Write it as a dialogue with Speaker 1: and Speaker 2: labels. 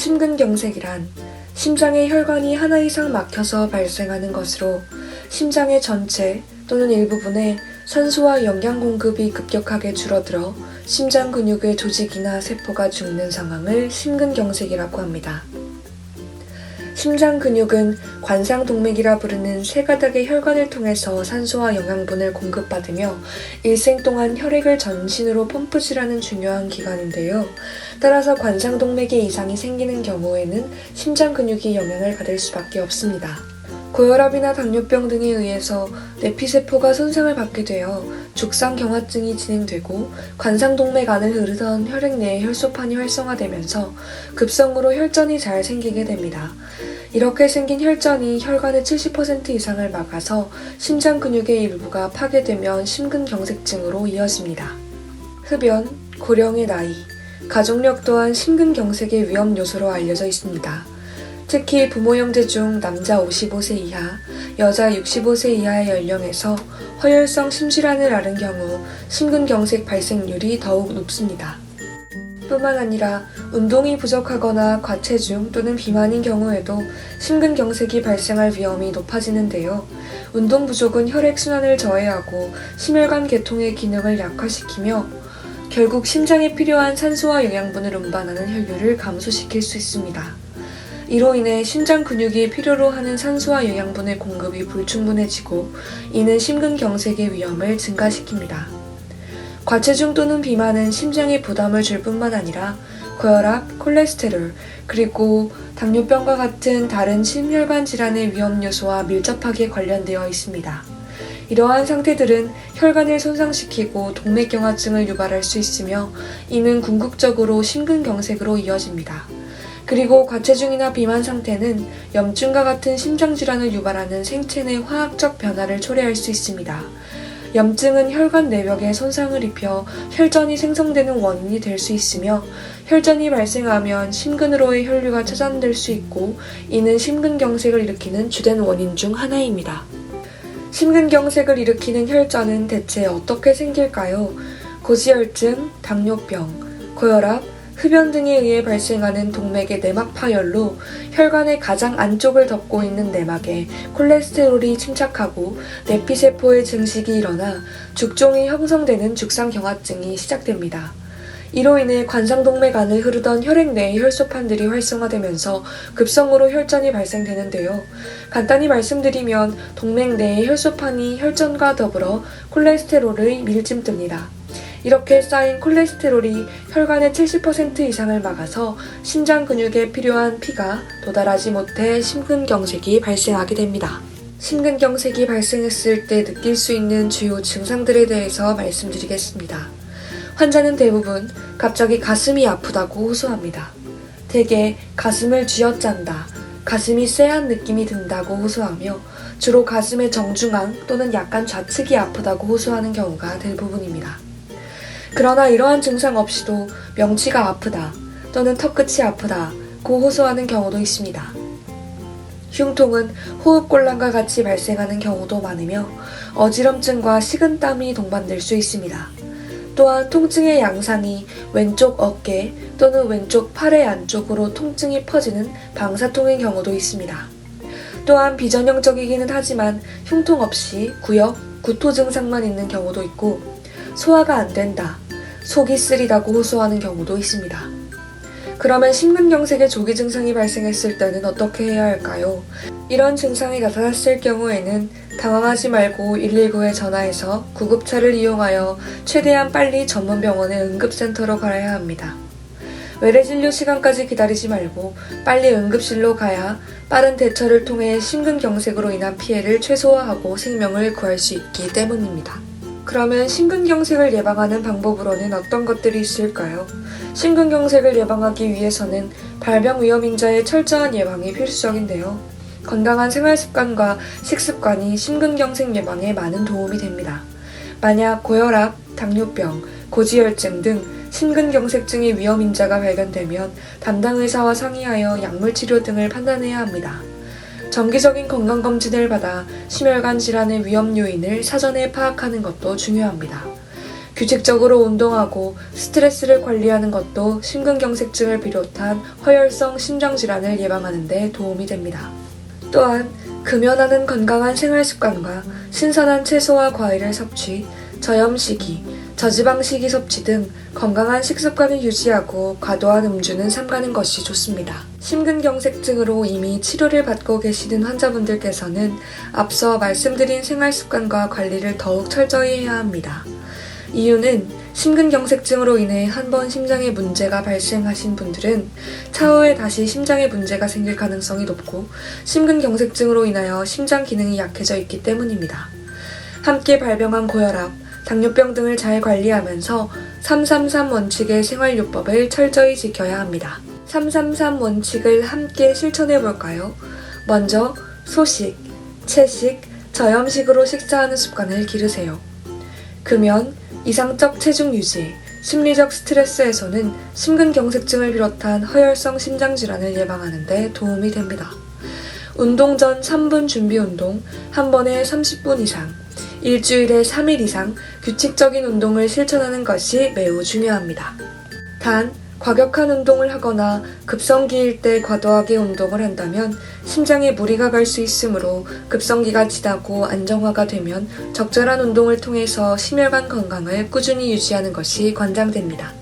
Speaker 1: 심근경색이란 심장의 혈관이 하나 이상 막혀서 발생하는 것으로 심장의 전체 또는 일부분에 산소와 영양 공급이 급격하게 줄어들어 심장 근육의 조직이나 세포가 죽는 상황을 심근경색이라고 합니다. 심장 근육은 관상동맥이라 부르는 세 가닥의 혈관을 통해서 산소와 영양분을 공급받으며 일생 동안 혈액을 전신으로 펌프질하는 중요한 기관인데요. 따라서 관상동맥에 이상이 생기는 경우에는 심장 근육이 영향을 받을 수밖에 없습니다. 고혈압이나 당뇨병 등에 의해서 내피세포가 손상을 받게 되어 죽상경화증이 진행되고 관상동맥 안을 흐르던 혈액 내의 혈소판이 활성화되면서 급성으로 혈전이 잘 생기게 됩니다. 이렇게 생긴 혈전이 혈관의 70% 이상을 막아서 심장 근육의 일부가 파괴되면 심근경색증으로 이어집니다. 흡연, 고령의 나이, 가족력 또한 심근경색의 위험 요소로 알려져 있습니다. 특히 부모 형제 중 남자 55세 이하, 여자 65세 이하의 연령에서 허혈성 심질환을 앓은 경우 심근경색 발생률이 더욱 높습니다. 뿐만 아니라 운동이 부족하거나 과체중 또는 비만인 경우에도 심근경색이 발생할 위험이 높아지는데요. 운동 부족은 혈액순환을 저해하고 심혈관 계통의 기능을 약화시키며 결국 심장에 필요한 산소와 영양분을 운반하는 혈류를 감소시킬 수 있습니다. 이로 인해 심장 근육이 필요로 하는 산소와 영양분의 공급이 불충분해지고 이는 심근경색의 위험을 증가시킵니다. 과체중 또는 비만은 심장에 부담을 줄 뿐만 아니라 고혈압, 콜레스테롤, 그리고 당뇨병과 같은 다른 심혈관 질환의 위험 요소와 밀접하게 관련되어 있습니다. 이러한 상태들은 혈관을 손상시키고 동맥경화증을 유발할 수 있으며 이는 궁극적으로 심근경색으로 이어집니다. 그리고 과체중이나 비만 상태는 염증과 같은 심장질환을 유발하는 생체 내 화학적 변화를 초래할 수 있습니다. 염증은 혈관 내벽에 손상을 입혀 혈전이 생성되는 원인이 될 수 있으며 혈전이 발생하면 심근으로의 혈류가 차단될 수 있고 이는 심근경색을 일으키는 주된 원인 중 하나입니다. 심근경색을 일으키는 혈전은 대체 어떻게 생길까요? 고지혈증, 당뇨병, 고혈압, 흡연 등에 의해 발생하는 동맥의 내막 파열로 혈관의 가장 안쪽을 덮고 있는 내막에 콜레스테롤이 침착하고 내피세포의 증식이 일어나 죽종이 형성되는 죽상경화증이 시작됩니다. 이로 인해 관상동맥 안을 흐르던 혈액 내의 혈소판들이 활성화되면서 급성으로 혈전이 발생되는데요. 간단히 말씀드리면 동맥 내의 혈소판이 혈전과 더불어 콜레스테롤을 밀집듭니다. 이렇게 쌓인 콜레스테롤이 혈관의 70% 이상을 막아서 심장 근육에 필요한 피가 도달하지 못해 심근경색이 발생하게 됩니다. 심근경색이 발생했을 때 느낄 수 있는 주요 증상들에 대해서 말씀드리겠습니다. 환자는 대부분 갑자기 가슴이 아프다고 호소합니다. 대개 가슴을 쥐어짠다, 가슴이 쎄한 느낌이 든다고 호소하며 주로 가슴의 정중앙 또는 약간 좌측이 아프다고 호소하는 경우가 대부분입니다. 그러나 이러한 증상 없이도 명치가 아프다 또는 턱끝이 아프다고 호소하는 경우도 있습니다. 흉통은 호흡곤란과 같이 발생하는 경우도 많으며 어지럼증과 식은땀이 동반될 수 있습니다. 또한 통증의 양상이 왼쪽 어깨 또는 왼쪽 팔의 안쪽으로 통증이 퍼지는 방사통의 경우도 있습니다. 또한 비전형적이기는 하지만 흉통 없이 구역, 구토 증상만 있는 경우도 있고 소화가 안 된다, 속이 쓰리다고 호소하는 경우도 있습니다. 그러면 심근경색의 조기 증상이 발생했을 때는 어떻게 해야 할까요? 이런 증상이 나타났을 경우에는 당황하지 말고 119에 전화해서 구급차를 이용하여 최대한 빨리 전문병원의 응급센터로 가야 합니다. 외래진료 시간까지 기다리지 말고 빨리 응급실로 가야 빠른 대처를 통해 심근경색으로 인한 피해를 최소화하고 생명을 구할 수 있기 때문입니다. 그러면 심근경색을 예방하는 방법으로는 어떤 것들이 있을까요? 심근경색을 예방하기 위해서는 발병 위험인자의 철저한 예방이 필수적인데요. 건강한 생활습관과 식습관이 심근경색 예방에 많은 도움이 됩니다. 만약 고혈압, 당뇨병, 고지혈증 등 심근경색증의 위험인자가 발견되면 담당 의사와 상의하여 약물치료 등을 판단해야 합니다. 정기적인 건강검진을 받아 심혈관 질환의 위험 요인을 사전에 파악하는 것도 중요합니다. 규칙적으로 운동하고 스트레스를 관리하는 것도 심근경색증을 비롯한 허혈성 심장질환을 예방하는 데 도움이 됩니다. 또한 금연하는 건강한 생활습관과 신선한 채소와 과일을 섭취, 저염식이, 저지방식이 섭취 등 건강한 식습관을 유지하고 과도한 음주는 삼가는 것이 좋습니다. 심근경색증으로 이미 치료를 받고 계시는 환자분들께서는 앞서 말씀드린 생활습관과 관리를 더욱 철저히 해야 합니다. 이유는 심근경색증으로 인해 한 번 심장에 문제가 발생하신 분들은 차후에 다시 심장에 문제가 생길 가능성이 높고 심근경색증으로 인하여 심장 기능이 약해져 있기 때문입니다. 함께 발병한 고혈압, 당뇨병 등을 잘 관리하면서 333 원칙의 생활요법을 철저히 지켜야 합니다. 333 원칙을 함께 실천해 볼까요? 먼저 소식, 채식, 저염식으로 식사하는 습관을 기르세요. 금연, 이상적 체중 유지, 심리적 스트레스 해소는 심근경색증을 비롯한 허혈성 심장질환을 예방하는 데 도움이 됩니다. 운동 전 3분 준비 운동, 한 번에 30분 이상, 일주일에 3일 이상 규칙적인 운동을 실천하는 것이 매우 중요합니다. 단, 과격한 운동을 하거나 급성기일 때 과도하게 운동을 한다면 심장에 무리가 갈 수 있으므로 급성기가 지나고 안정화가 되면 적절한 운동을 통해서 심혈관 건강을 꾸준히 유지하는 것이 권장됩니다.